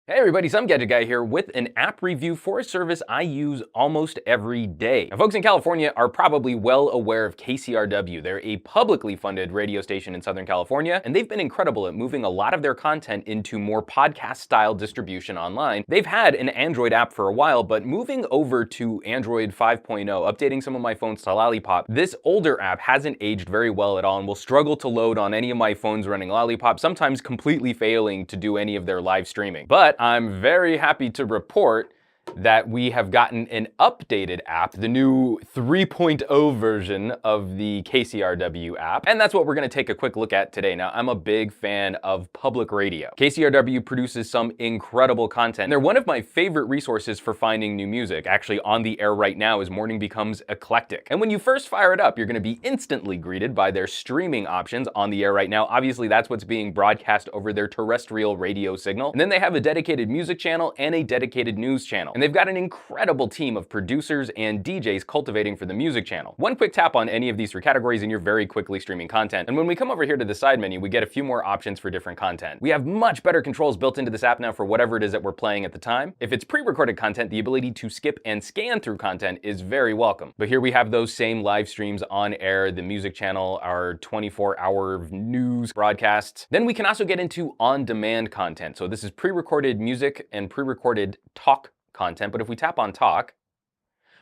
Hey everybody, some Gadget Guy here with an app review for a service I use almost every day. Now, folks in California are probably well aware of KCRW. They're a publicly funded radio station in Southern California, and they've been incredible at moving a lot of their content into more podcast-style distribution online. They've had an Android app for a while, but moving over to Android 5.0, updating some of my phones to Lollipop, this older app hasn't aged very well at all and will struggle to load on any of my phones running Lollipop, sometimes completely failing to do any of their live streaming. But I'm very happy to report that we have gotten an updated app, the new 3.0 version of the KCRW app, and that's what we're going to take a quick look at today. Now, I'm a big fan of public radio. KCRW produces some incredible content. They're one of my favorite resources for finding new music. Actually, on the air right now as morning becomes eclectic. And when you first fire it up, you're going to be instantly greeted by their streaming options on the air right now. Obviously, that's what's being broadcast over their terrestrial radio signal. And then they have a dedicated music channel and a dedicated news channel. And they've got an incredible team of producers and DJs cultivating for the music channel. One quick tap on any of these three categories and you're very quickly streaming content. And when we come over here to the side menu, we get a few more options for different content. We have much better controls built into this app now for whatever it is that we're playing at the time. If it's pre-recorded content, the ability to skip and scan through content is very welcome. But here we have those same live streams on air, the music channel, our 24-hour news broadcasts. Then we can also get into on-demand content. So this is pre-recorded music and pre-recorded talk content, but if we tap on talk,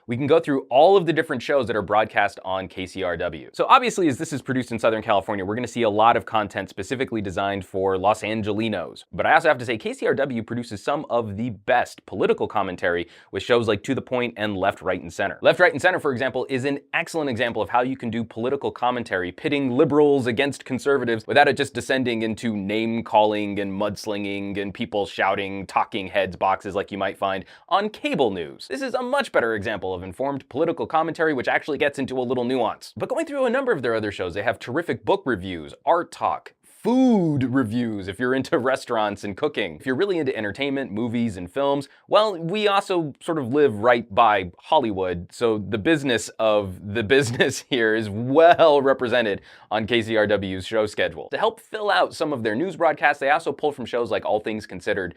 we can go through all of the different shows that are broadcast on KCRW. So obviously, as this is produced in Southern California, we're going to see a lot of content specifically designed for Los Angelinos. But I also have to say, KCRW produces some of the best political commentary with shows like To the Point and Left, Right, and Center. Left, Right, and Center, for example, is an excellent example of how you can do political commentary, pitting liberals against conservatives without it just descending into name-calling and mudslinging and people shouting talking heads boxes like you might find on cable news. This is a much better example of informed political commentary, which actually gets into a little nuance. But going through a number of their other shows, they have terrific book reviews, art talk, food reviews if you're into restaurants and cooking. If you're really into entertainment, movies, and films, well, we also sort of live right by Hollywood, so the business of the business here is well represented on KCRW's show schedule. To help fill out some of their news broadcasts, they also pull from shows like All Things Considered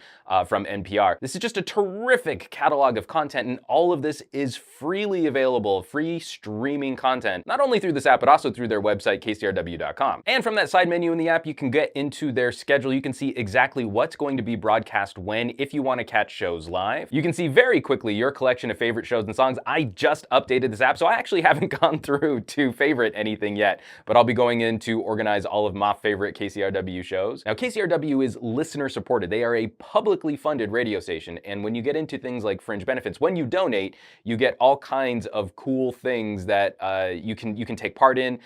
from NPR. This is just a terrific catalog of content, and all of this is freely available, free streaming content, not only through this app, but also through their website, kcrw.com. And from that side menu in the app, you can get into their schedule. You can see exactly what's going to be broadcast when, if you want to catch shows live. You can see very quickly your collection of favorite shows and songs. I just updated this app, so I actually haven't gone through to favorite anything yet, but I'll be going in to organize all of my favorite KCRW shows. Now, KCRW is listener supported. They are a publicly funded radio station, and when you get into things like fringe benefits, when you donate, you get all kinds of cool things that you can take part in,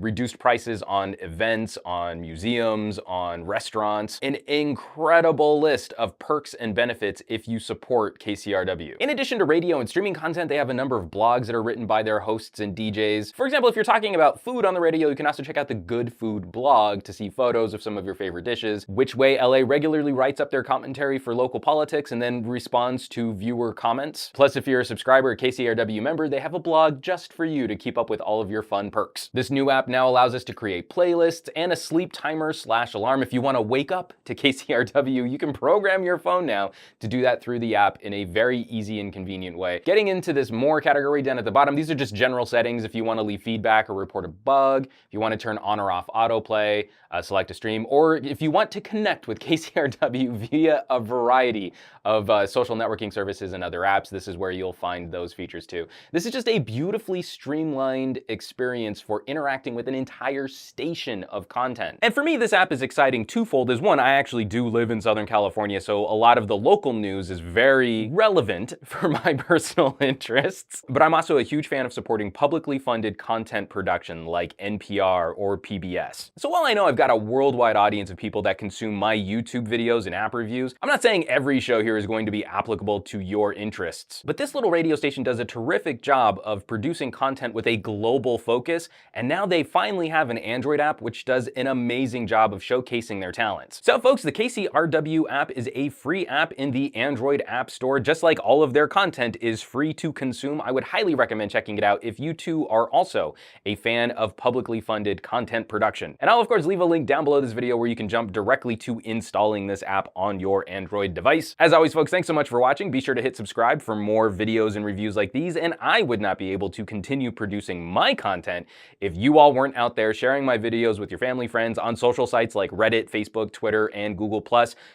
reduced prices on events, on museums, on restaurants, an incredible list of perks and benefits if you support KCRW. In addition to radio and streaming content, they have a number of blogs that are written by their hosts and DJs. For example, if you're talking about food on the radio, you can also check out the Good Food blog to see photos of some of your favorite dishes. Which Way LA regularly writes up their commentary for local politics and then responds to viewer comments. Plus, if you're a subscriber, a KCRW member, they have a blog just for you to keep up with all of your fun perks. This new app now allows us to create playlists and a sleep timer/alarm. If you want to wake up to KCRW, you can program your phone now to do that through the app in a very easy and convenient way. Getting into this more category down at the bottom, these are just general settings. If you want to leave feedback or report a bug, if you want to turn on or off autoplay, select a stream, or if you want to connect with KCRW via a variety of social networking services and other apps, this is where you'll find those features too. This is just a beautifully streamlined experience for interacting with an entire station of content. And for me, this app is exciting twofold. As one, I actually do live in Southern California, so a lot of the local news is very relevant for my personal interests. But I'm also a huge fan of supporting publicly funded content production like NPR or PBS. So while I know I've got a worldwide audience of people that consume my YouTube videos and app reviews, I'm not saying every show here is going to be applicable to your interests. But this little radio station does a terrific job of producing content with a global focus, and now they finally have an Android app which does an amazing amazing job of showcasing their talents. So folks, the KCRW app is a free app in the Android App Store. Just like all of their content is free to consume, I would highly recommend checking it out if you too are also a fan of publicly funded content production. And I'll of course leave a link down below this video where you can jump directly to installing this app on your Android device. As always folks, thanks so much for watching. Be sure to hit subscribe for more videos and reviews like these, and I would not be able to continue producing my content if you all weren't out there sharing my videos with your family, friends on social sites like Reddit, Facebook, Twitter, and Google+.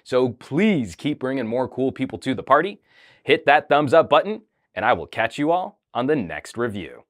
So please keep bringing more cool people to the party. Hit that thumbs up button, and I will catch you all on the next review.